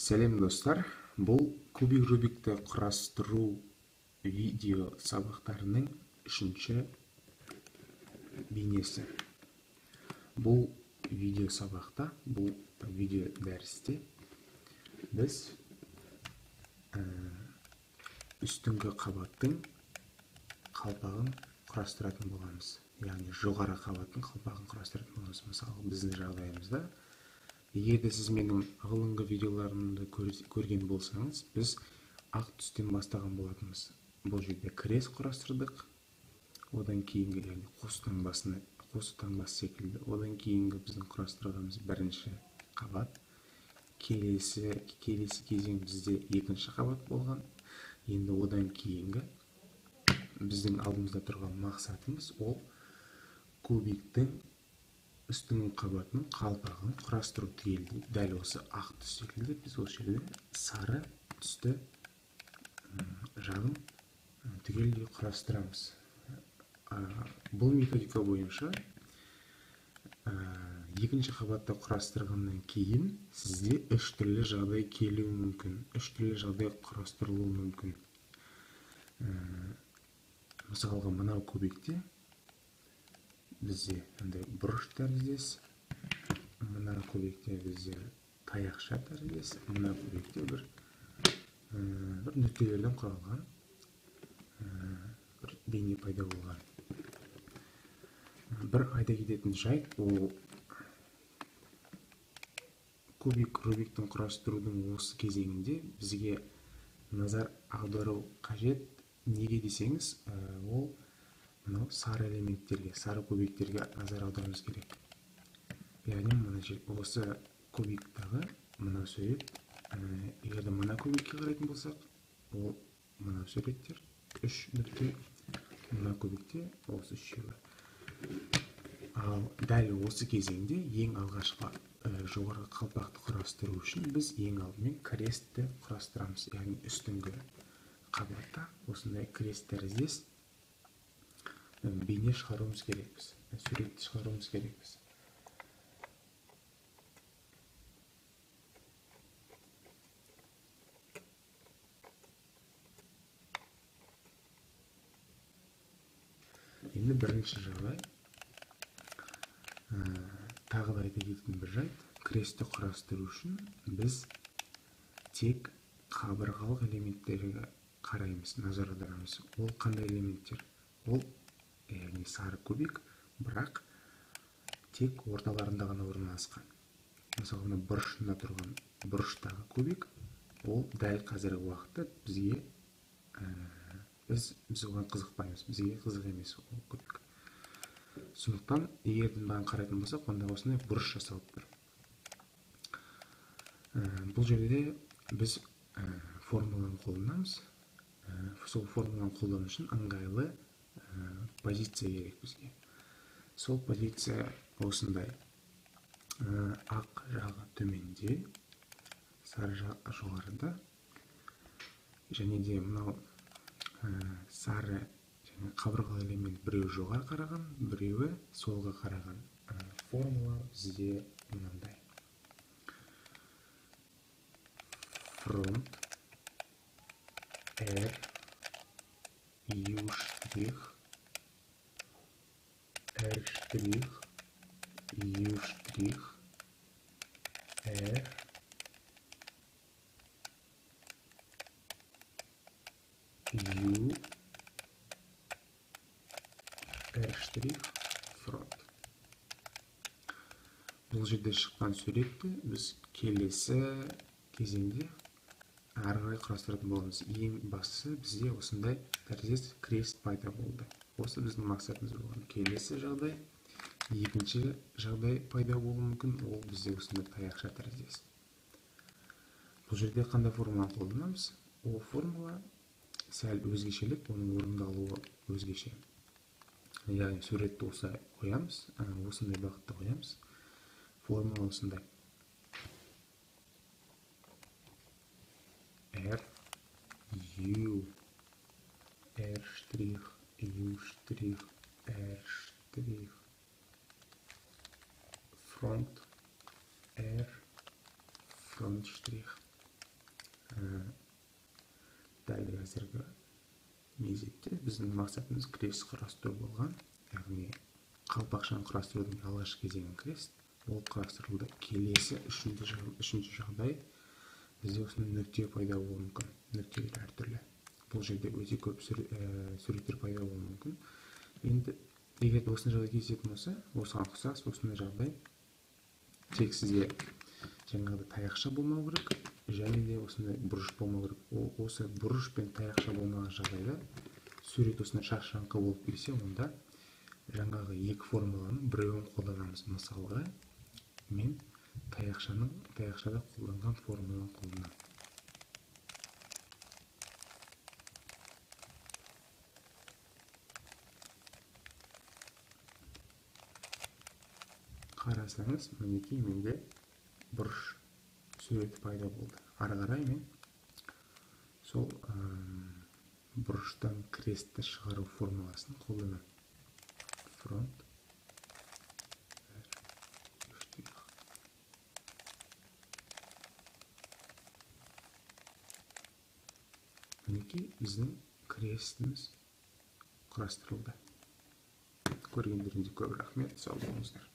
Сәлем достар, бұл кубик рубикті құрастыру видео сабақтарының үшінші бейнесі. Бұл видео сабақта, бұл видео дәрісте біз үстіңгі қабаттың қалпағын құрастыратын боламыз. Яғни жоғары қабаттың қалпағын құрастыратын боламыз. Мысалы, біздің жағдайымызда егер де сіз менің ғылымғы видеоларымды көрген болсаңыз, біз ақ түстен бастаған болатынбыз. Бұл жерде крес құрастырдық, одан кейінгі, яғни қос таңбасы секілді. Одан кейінгі біздің құрастырғанымыз бірінші қабат. Келесі кезең бізде екінші қабат болған. Енді одан кейінгі біздің алдымызда тұрған мақсатымыз ол кубиктің үстіңгі қабатының қалпағын құрастыру түгелдей. Дәл осы ақ түс секілді біз осы жерде сары түсті жағын түгелдей құрастырамыз. Бұл методика бойынша екінші қабатта құрастырғаннан кейін сізде үш түрлі жағдай келуі мүмкін, үш түрлі жағдай құрастырылуы мүмкін. Мысалға, мынау кубикте бізде бұрыш тәріздес, мына кубикте бізде таяқша тәріздес, мына кубикте бір нүктелерден құралған бір бейне пайда болған. Бір айта кететін жайт, ол кубик рубиктің құрастырудың осы кезеңінде бізге назар аудару қажет. Неге десеңіз, ол мынау сары элементтерге, сары кубиктерге назар аударуымыз керек. Яғни осы кубиктағы мына сурет, егер де мына кубикке қарайтын болсақ, ол мына суреттер үш нүкте, мына кубикте осы үшеуі. Ал дәл осы кезеңде ең алғашқы жоғарғы қалпақты құрастыру үшін біз ең алдымен крестті құрастырамыз. Яғни үстіңгі қабатта осындай крест тәріздес бейне шығаруымыз керекпіз, суретті шығаруымыз керекпіз. Енді бірінші жағдай, тағы да айта кететін бір жайт, крестті құрастыру үшін біз тек қабырғалық элементтерге қараймыз, назар аударамыз. Ол қандай элементтер? Ол яғни сары кубик, бірақ тек орталарында ғана орналасқан. Мысалы, мына бұрышында тұрған бұрыштағы кубик, ол дәл қазіргі уақытта бізге біз оған қызықпаймыз, бізге қызық емес ол кубик. Сондықтан, егер мынаған қарайтын болсақ, онда осындай бұрыш жасалып тұр. Бұл жерде біз формуланы қолданамыз. Сол формуланы қолдану үшін ыңғайлы позиция керек бізге. Сол позиция осындай. Ақ жағы төменде, сары жағы жоғарыда, және де мынау сары және қабырғалы элемент біреуі жоғары қараған, біреуі солға қараған. Формула бізде мынандай. Фронт R U штрих R штрих U штрих R U R штрих фронт. Бұл жерде шыққан суретті біз келесі кезеңде ары қарай құрастыратын боламыз. Ең бастысы бізде осындай тәріздес крест пайда болды. Осы біздің мақсатымыз болған. Келесі жағдай, екінші жағдай пайда болуы мүмкін, ол бізде осындай таяқша тәріздес. Бұл жерде қандай формуланы қолданамыз? Ол формула сәл өзгешелік, оның орындалуы өзгеше. Яғни суретті осылай қоямыз, осындай бағытта қоямыз. Формула осындай. R U R штрих U штрих R штрих фронт R фронт штрих. дәл қазіргі мезетте біздің мақсатымыз крест құрастыру болған, яғни қалпақшаны құрастырудың алғашқы кезеңі крест. Ол құрастырылды. Келесі үшінші жағдай бізде осындай нүкте пайда болуы мүмкін. Нүктелер әртүрлі. Бұл жерде өте көп суреттер пайда болуы мүмкін. Енді егер осындай жағдай кездесетін болса, осыған ұқсас осындай жағдай тек сізге жаңағыдай таяқша болмау керек, және де осындай бұрыш болмау керек. Осы бұрыш пен таяқша болмаған жағдайда сурет осындай шашыраңқы болып келсе, онда жаңағы екі формуланың біреуін қолданамыз. Мысалға, мен таяқшада қолданған формуланы қолданамын. Қарасаңыз, мінекей менде бұрыш суреті пайда болды. Ары қарай мен сол бұрыштан крестті шығару формуласын қолданамын. Фронт мінекей біздің крестіміз құрастырылды. Көргендеріңізге көп рахмет, сау болыңыздар.